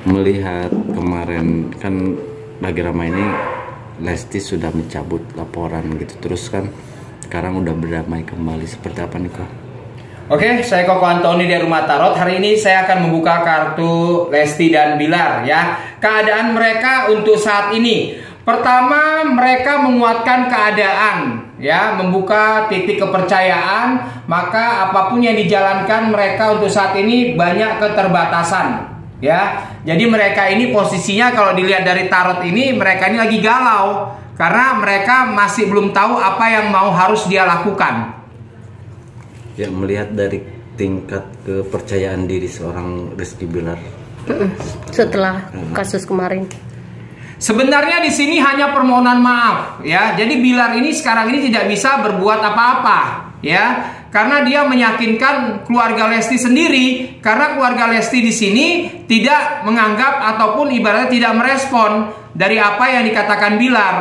Melihat kemarin kan lagi ramai ini, Lesti sudah mencabut laporan gitu, terus kan sekarang udah berdamai kembali, seperti apa nih kok? Oke, saya Koko Antoni dari Rumah Tarot. Hari ini saya akan membuka kartu Lesti dan Bilar ya. Keadaan mereka untuk saat ini. Pertama, mereka menguatkan keadaan ya, membuka titik kepercayaan, maka apapun yang dijalankan mereka untuk saat ini banyak keterbatasan ya. Jadi mereka ini posisinya kalau dilihat dari tarot ini, mereka ini lagi galau karena mereka masih belum tahu apa yang mau harus dia lakukan. Ya, melihat dari tingkat kepercayaan diri seorang Rizky Bilar setelah kasus kemarin. Sebenarnya di sini hanya permohonan maaf ya. Jadi Bilar ini sekarang ini tidak bisa berbuat apa-apa ya, karena dia meyakinkan keluarga Lesti sendiri, karena keluarga Lesti di sini tidak menganggap ataupun ibaratnya tidak merespon dari apa yang dikatakan Bilar.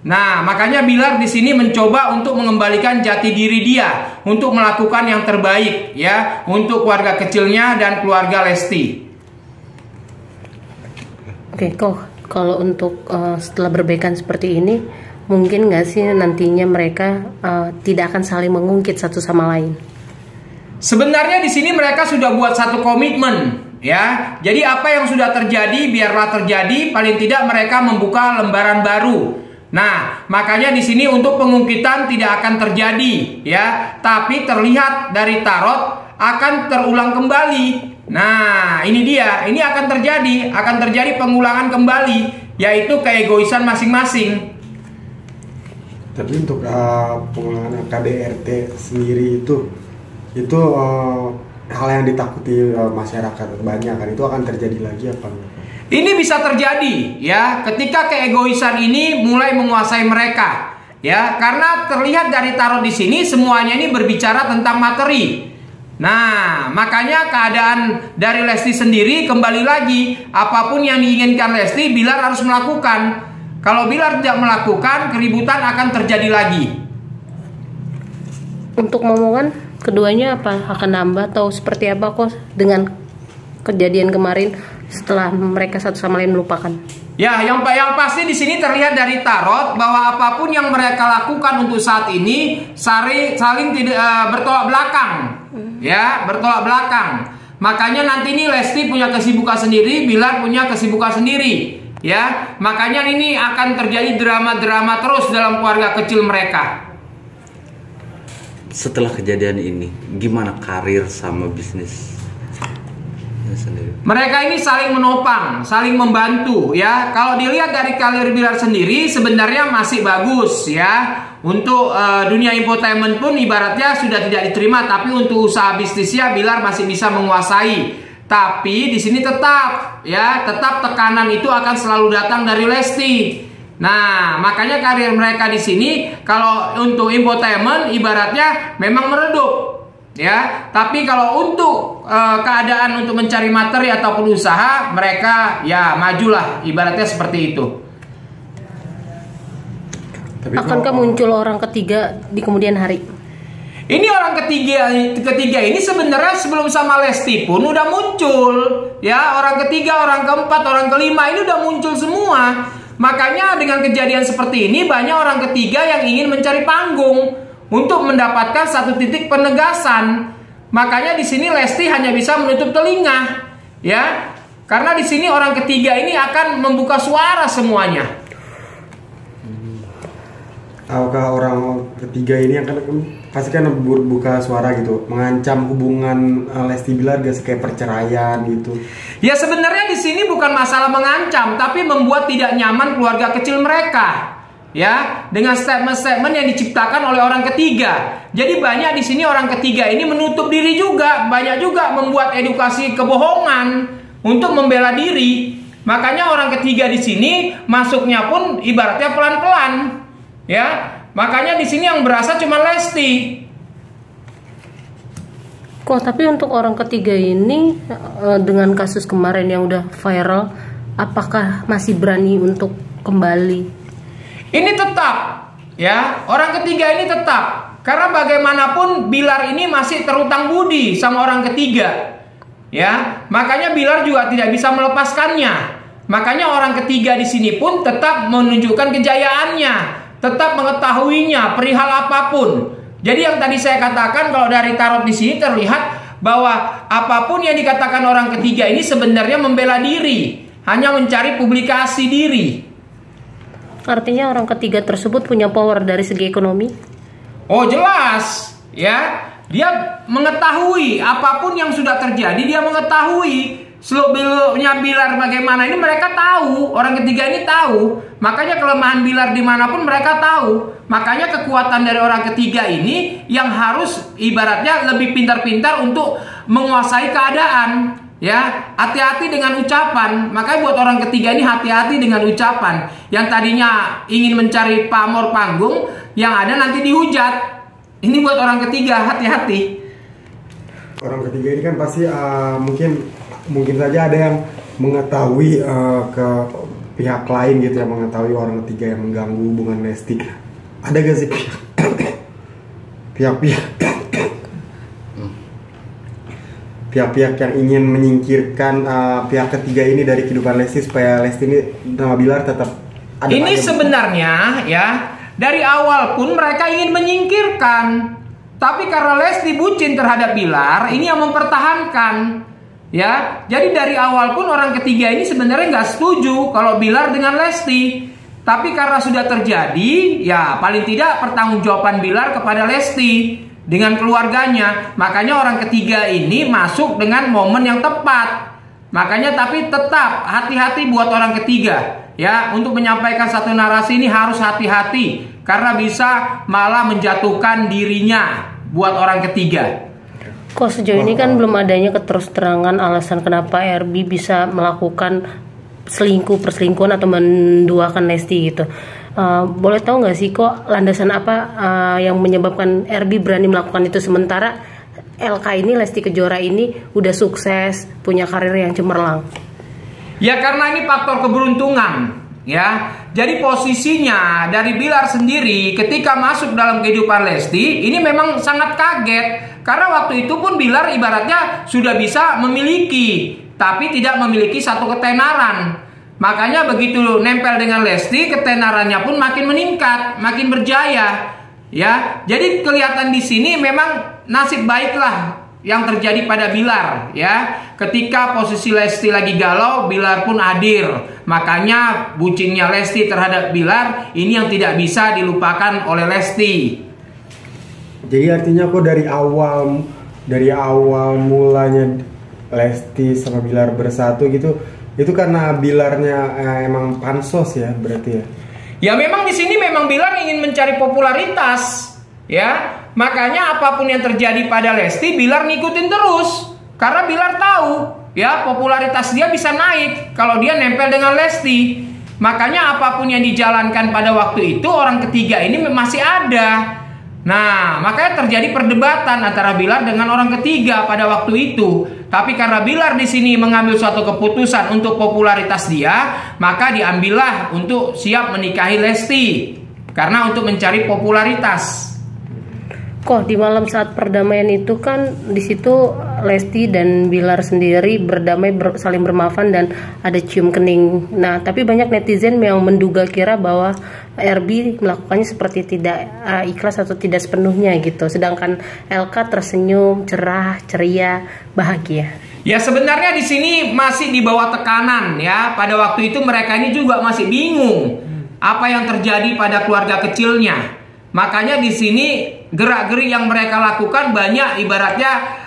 Nah, makanya Bilar di sini mencoba untuk mengembalikan jati diri dia, untuk melakukan yang terbaik ya untuk keluarga kecilnya dan keluarga Lesti. Oke, kok kalau untuk setelah berbaikan seperti ini, mungkin nggak sih nantinya mereka tidak akan saling mengungkit satu sama lain? Sebenarnya di sini mereka sudah buat satu komitmen ya. Jadi apa yang sudah terjadi biarlah terjadi, paling tidak mereka membuka lembaran baru. Nah, makanya di sini untuk pengungkitan tidak akan terjadi ya, tapi terlihat dari tarot akan terulang kembali. Nah, ini dia, ini akan terjadi pengulangan kembali, yaitu keegoisan masing-masing. Tapi untuk pengulangan KDRT sendiri itu hal yang ditakuti masyarakat banyak kan, itu akan terjadi lagi apa enggak? Ini bisa terjadi ya ketika keegoisan ini mulai menguasai mereka ya, karena terlihat dari tarot di sini semuanya ini berbicara tentang materi. Nah, makanya keadaan dari Lesti sendiri kembali lagi, apapun yang diinginkan Lesti, Bilar harus melakukan. Kalau Bilar tidak melakukan, keributan akan terjadi lagi. Untuk momongan keduanya apa akan nambah atau seperti apa kok dengan kejadian kemarin setelah mereka satu sama lain melupakan? Ya, yang pasti di sini terlihat dari tarot bahwa apapun yang mereka lakukan untuk saat ini saling tidak bertolak belakang. Ya, bertolak belakang. Makanya nanti ini Lesti punya kesibukan sendiri, Bilar punya kesibukan sendiri. Ya, makanya ini akan terjadi drama-drama terus dalam keluarga kecil mereka. Setelah kejadian ini, gimana karir sama bisnis sendiri? Mereka ini saling menopang, saling membantu ya. Kalau dilihat dari karir Bilar sendiri sebenarnya masih bagus ya. Untuk dunia infotainment pun ibaratnya sudah tidak diterima, tapi untuk usaha bisnisnya Bilar masih bisa menguasai. Tapi di sini tetap tekanan itu akan selalu datang dari Lesti. Nah, makanya karir mereka di sini kalau untuk infotainment ibaratnya memang meredup. Ya, tapi kalau untuk keadaan untuk mencari materi ataupun usaha, mereka ya majulah, ibaratnya seperti itu. Akankah muncul orang ketiga di kemudian hari? Ini orang ketiga ini sebenarnya sebelum sama Lesti pun udah muncul. Ya, orang ketiga, orang keempat, orang kelima ini udah muncul semua. Makanya dengan kejadian seperti ini banyak orang ketiga yang ingin mencari panggung untuk mendapatkan satu titik penegasan. Makanya di sini Lesti hanya bisa menutup telinga, ya, karena di sini orang ketiga ini akan membuka suara semuanya. Apakah orang ketiga ini akan pasti kan buka suara gitu, mengancam hubungan Lesti Bilar gak sih, kayak perceraian gitu? Ya sebenarnya di sini bukan masalah mengancam, tapi membuat tidak nyaman keluarga kecil mereka. Ya, dengan statement-statement yang diciptakan oleh orang ketiga. Jadi banyak di sini orang ketiga ini menutup diri juga, banyak juga membuat edukasi kebohongan untuk membela diri. Makanya orang ketiga di sini masuknya pun ibaratnya pelan-pelan. Ya, makanya di sini yang berasa cuma Lesti. Kok tapi untuk orang ketiga ini dengan kasus kemarin yang udah viral, apakah masih berani untuk kembali? Ini tetap, ya, orang ketiga ini tetap. Karena bagaimanapun Bilar ini masih terutang budi sama orang ketiga. ya. Makanya Bilar juga tidak bisa melepaskannya. Makanya orang ketiga di sini pun tetap menunjukkan kejayaannya, tetap mengetahuinya perihal apapun. Jadi yang tadi saya katakan, kalau dari tarot di sini terlihat bahwa apapun yang dikatakan orang ketiga ini sebenarnya membela diri, hanya mencari publikasi diri. Artinya orang ketiga tersebut punya power dari segi ekonomi? Oh jelas, ya. Dia mengetahui apapun yang sudah terjadi, dia mengetahui seluk-beluknya Bilar bagaimana. Ini mereka tahu, orang ketiga ini tahu. Makanya kelemahan Bilar dimanapun mereka tahu. Makanya kekuatan dari orang ketiga ini yang harus ibaratnya lebih pintar-pintar untuk menguasai keadaan. Ya, hati-hati dengan ucapan. Makanya buat orang ketiga ini hati-hati dengan ucapan. Yang tadinya ingin mencari pamor panggung, yang ada nanti dihujat. Ini buat orang ketiga, hati-hati. Orang ketiga ini kan pasti mungkin saja ada yang mengetahui ke pihak lain gitu, yang mengetahui orang ketiga yang mengganggu hubungan Lesti. Ada gak sih pihak-pihak yang ingin menyingkirkan pihak ketiga ini dari kehidupan Lesti supaya Lesti ini nama Bilar tetap ada? Ini sebenarnya ya, dari awal pun mereka ingin menyingkirkan, tapi karena Lesti bucin terhadap Bilar, ini yang mempertahankan. Ya, jadi dari awal pun orang ketiga ini sebenarnya nggak setuju kalau Bilar dengan Lesti. Tapi karena sudah terjadi, ya paling tidak pertanggungjawaban Bilar kepada Lesti dengan keluarganya. Makanya orang ketiga ini masuk dengan momen yang tepat. Makanya tapi tetap hati-hati buat orang ketiga. Ya, untuk menyampaikan satu narasi ini harus hati-hati. Karena bisa malah menjatuhkan dirinya buat orang ketiga. Kok sejauh ini kan belum adanya keterus-terangan alasan kenapa RB bisa melakukan perselingkuhan atau menduakan Lesti gitu. Boleh tahu nggak sih kok landasan apa yang menyebabkan RB berani melakukan itu, sementara LK ini, Lesti Kejora ini udah sukses, punya karir yang cemerlang? Ya karena ini faktor keberuntungan. Ya, jadi posisinya dari Bilar sendiri ketika masuk dalam kehidupan Lesti ini memang sangat kaget. Karena waktu itu pun Bilar ibaratnya sudah bisa memiliki, tapi tidak memiliki satu ketenaran. Makanya begitu nempel dengan Lesti, ketenarannya pun makin meningkat, makin berjaya. Ya, jadi kelihatan di sini memang nasib baiklah yang terjadi pada Bilar. Ya, ketika posisi Lesti lagi galau, Bilar pun hadir. Makanya bucinnya Lesti terhadap Bilar ini yang tidak bisa dilupakan oleh Lesti. Jadi artinya kok dari awal mulanya Lesti sama Bilar bersatu gitu, itu karena Bilarnya emang pansos ya berarti ya? Ya memang di sini memang Bilar ingin mencari popularitas, ya. Makanya apapun yang terjadi pada Lesti, Bilar ngikutin terus. Karena Bilar tahu, ya popularitas dia bisa naik kalau dia nempel dengan Lesti. Makanya apapun yang dijalankan pada waktu itu orang ketiga ini masih ada. Nah, makanya terjadi perdebatan antara Bilar dengan orang ketiga pada waktu itu. Tapi karena Bilar di sini mengambil suatu keputusan untuk popularitas dia, maka diambillah untuk siap menikahi Lesti. Karena untuk mencari popularitas. Kok di malam saat perdamaian itu kan di situ Lesti dan Bilar sendiri berdamai, saling bermaafan dan ada cium kening. Nah, tapi banyak netizen yang menduga kira bahwa RB melakukannya seperti tidak ikhlas atau tidak sepenuhnya gitu. Sedangkan LK tersenyum, cerah, ceria, bahagia. Ya sebenarnya di sini masih di bawah tekanan ya. Pada waktu itu mereka ini juga masih bingung apa yang terjadi pada keluarga kecilnya. Makanya di sini gerak-gerik yang mereka lakukan banyak ibaratnya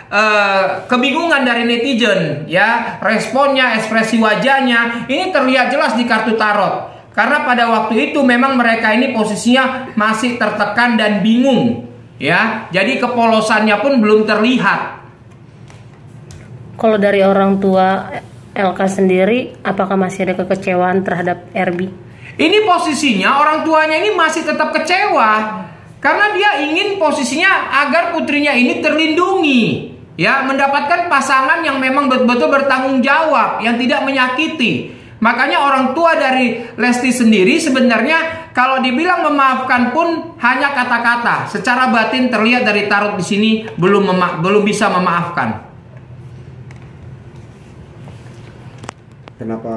kebingungan dari netizen ya. Responnya, ekspresi wajahnya ini terlihat jelas di kartu tarot. Karena pada waktu itu memang mereka ini posisinya masih tertekan dan bingung ya. Jadi kepolosannya pun belum terlihat. Kalau dari orang tua LK sendiri, apakah masih ada kekecewaan terhadap RB? Ini posisinya orang tuanya ini masih tetap kecewa. Karena dia ingin posisinya agar putrinya ini terlindungi. Ya, mendapatkan pasangan yang memang betul-betul bertanggung jawab, yang tidak menyakiti. Makanya orang tua dari Lesti sendiri sebenarnya kalau dibilang memaafkan pun hanya kata-kata. Secara batin terlihat dari tarot di sini belum bisa memaafkan. kenapa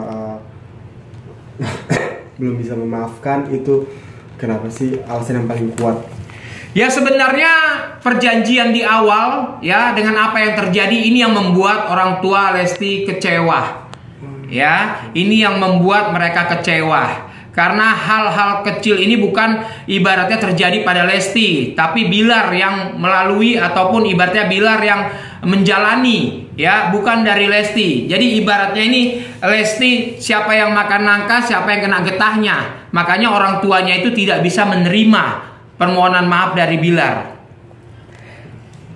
belum bisa memaafkan, itu kenapa sih alasan yang paling kuat? Ya sebenarnya perjanjian di awal ya dengan apa yang terjadi ini yang membuat orang tua Lesti kecewa. Ya, ini yang membuat mereka kecewa. Karena hal-hal kecil ini bukan ibaratnya terjadi pada Lesti, tapi Bilar yang melalui ataupun ibaratnya Bilar yang menjalani, ya, bukan dari Lesti. Jadi ibaratnya ini Lesti siapa yang makan nangka, siapa yang kena getahnya. Makanya orang tuanya itu tidak bisa menerima permohonan maaf dari Bilar.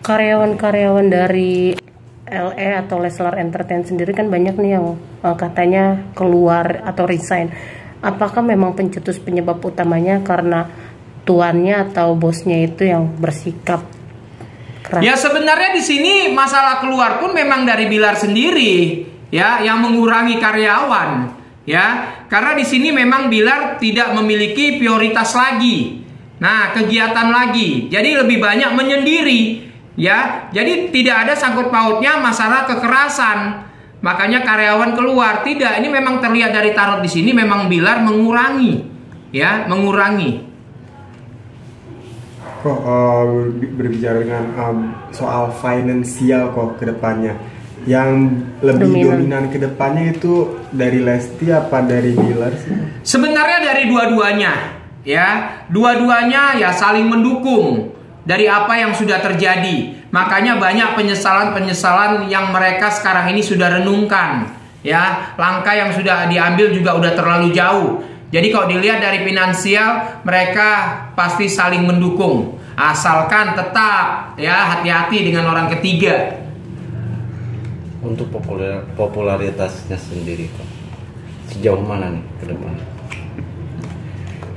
Karyawan-karyawan dari LE atau Leslar Entertain sendiri kan banyak nih yang katanya keluar atau resign. Apakah memang pencetus penyebab utamanya karena tuannya atau bosnya itu yang bersikap keras? Ya sebenarnya di sini masalah keluar pun memang dari Bilar sendiri, ya, yang mengurangi karyawan, ya. Karena di sini memang Bilar tidak memiliki prioritas lagi. Nah, kegiatan lagi. Jadi lebih banyak menyendiri, ya. Jadi tidak ada sangkut pautnya masalah kekerasan. Makanya karyawan keluar. Tidak, ini memang terlihat dari tarot di sini memang Bilar mengurangi, ya, mengurangi. Kok berbicara dengan soal finansial kok ke depannya, yang lebih dominan ke depannya itu dari Lesti apa dari Bilar sih? Sebenarnya dari dua-duanya. Ya, dua-duanya ya saling mendukung dari apa yang sudah terjadi. Makanya banyak penyesalan-penyesalan yang mereka sekarang ini sudah renungkan. Ya, langkah yang sudah diambil juga udah terlalu jauh. Jadi kalau dilihat dari finansial, mereka pasti saling mendukung. Asalkan tetap ya hati-hati dengan orang ketiga. Untuk popularitasnya sendiri kok, sejauh mana nih ke depan?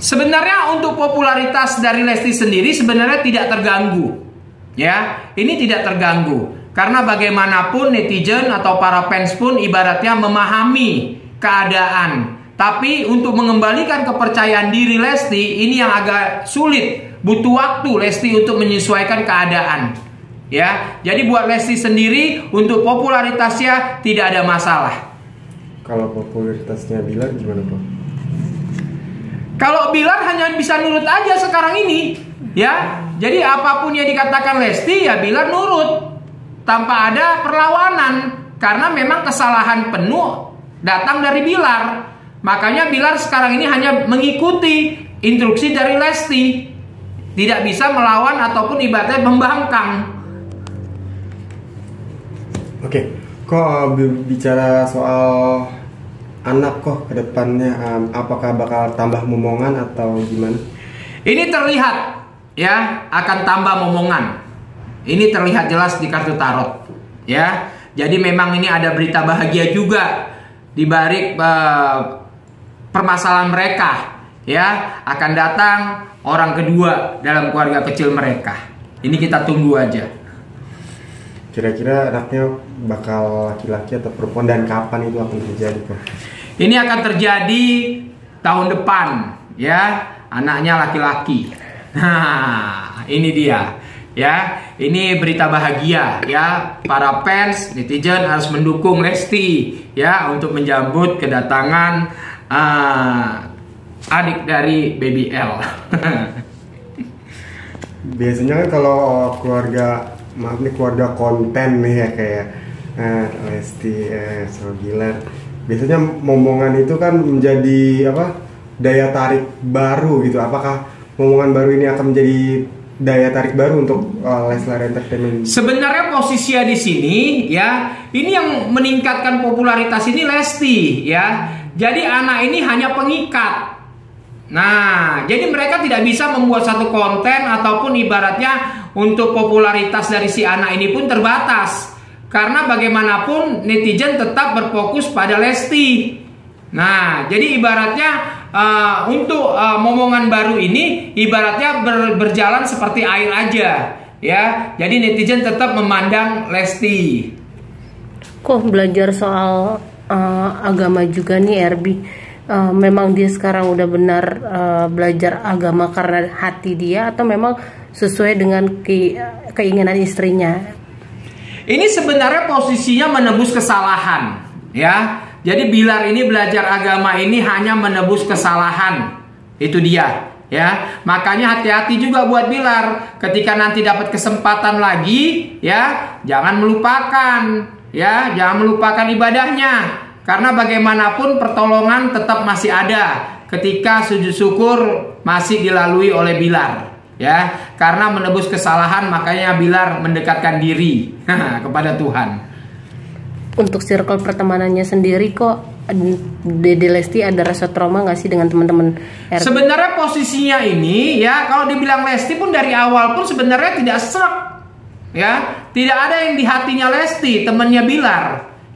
Sebenarnya untuk popularitas dari Lesti sendiri sebenarnya tidak terganggu. Ya, ini tidak terganggu. Karena bagaimanapun netizen atau para fans pun ibaratnya memahami keadaan. Tapi untuk mengembalikan kepercayaan diri Lesti ini yang agak sulit. Butuh waktu Lesti untuk menyesuaikan keadaan. Ya, jadi buat Lesti sendiri untuk popularitasnya tidak ada masalah. Kalau popularitasnya Bilar gimana Bro? Kalau Bilar hanya bisa nurut aja sekarang ini, ya. Jadi apapun yang dikatakan Lesti ya Bilar nurut tanpa ada perlawanan karena memang kesalahan penuh datang dari Bilar. Makanya Bilar sekarang ini hanya mengikuti instruksi dari Lesti, tidak bisa melawan ataupun ibaratnya membangkang. Oke, kok bicara soal anak kok ke depannya, apakah bakal tambah momongan atau gimana? Ini terlihat ya akan tambah momongan. Ini terlihat jelas di kartu tarot, ya. Jadi memang ini ada berita bahagia juga di balik permasalahan mereka, ya. Akan datang orang kedua dalam keluarga kecil mereka. Ini kita tunggu aja. Kira-kira anaknya bakal laki-laki atau perempuan dan kapan itu akan terjadi kok? Ini akan terjadi tahun depan, ya. Anaknya laki-laki. Nah, ini dia, ya. Ini berita bahagia, ya. Para fans, netizen harus mendukung Lesti, ya, untuk menjambut kedatangan adik dari Baby L. Biasanya kan kalau keluarga, maaf nih, keluarga konten nih ya, kayak Lesti sama Bilar, biasanya momongan itu kan menjadi apa, daya tarik baru gitu. Apakah momongan baru ini akan menjadi daya tarik baru untuk Leslar Entertainment? Sebenarnya posisinya di sini, ya, ini yang meningkatkan popularitas ini Lesti, ya. Jadi anak ini hanya pengikat. Nah, jadi mereka tidak bisa membuat satu konten ataupun ibaratnya untuk popularitas dari si anak ini pun terbatas. Karena bagaimanapun netizen tetap berfokus pada Lesti. Nah, jadi ibaratnya untuk momongan baru ini ibaratnya berjalan seperti air aja, ya. Jadi netizen tetap memandang Lesti. Kok belajar soal agama juga nih Erbi? Memang dia sekarang udah benar belajar agama karena hati dia atau memang sesuai dengan keinginan istrinya? Ini sebenarnya posisinya menebus kesalahan, ya. Jadi Bilar ini belajar agama ini hanya menebus kesalahan. Itu dia, ya. Makanya hati-hati juga buat Bilar. Ketika nanti dapat kesempatan lagi, ya, jangan melupakan, ya, jangan melupakan ibadahnya. Karena bagaimanapun pertolongan tetap masih ada ketika sujud syukur masih dilalui oleh Bilar, ya. Karena menebus kesalahan makanya Bilar mendekatkan diri kepada Tuhan. Untuk circle pertemanannya sendiri kok Dede Lesti ada rasa trauma nggak sih dengan teman-teman RB? Sebenarnya posisinya ini, ya, kalau dibilang Lesti pun dari awal pun sebenarnya tidak serak, ya, tidak ada yang di hatinya Lesti, temannya Bilar,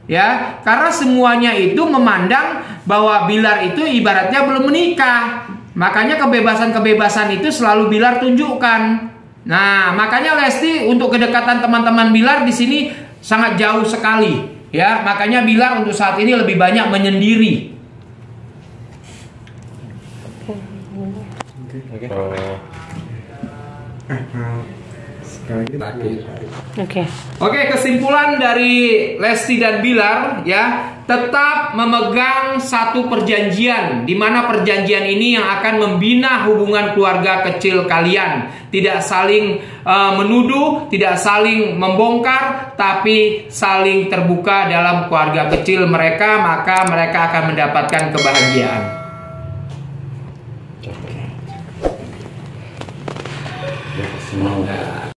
ya, karena semuanya itu memandang bahwa Bilar itu ibaratnya belum menikah, makanya kebebasan itu selalu Bilar tunjukkan. Nah, makanya Lesti untuk kedekatan teman-teman Bilar di sini sangat jauh sekali. Ya, makanya Bilar untuk saat ini lebih banyak menyendiri. Oke, kesimpulan dari Lesti dan Bilar, ya, tetap memegang satu perjanjian, di mana perjanjian ini yang akan membina hubungan keluarga kecil kalian. Tidak saling menuduh, tidak saling membongkar, tapi saling terbuka dalam keluarga kecil mereka, maka mereka akan mendapatkan kebahagiaan.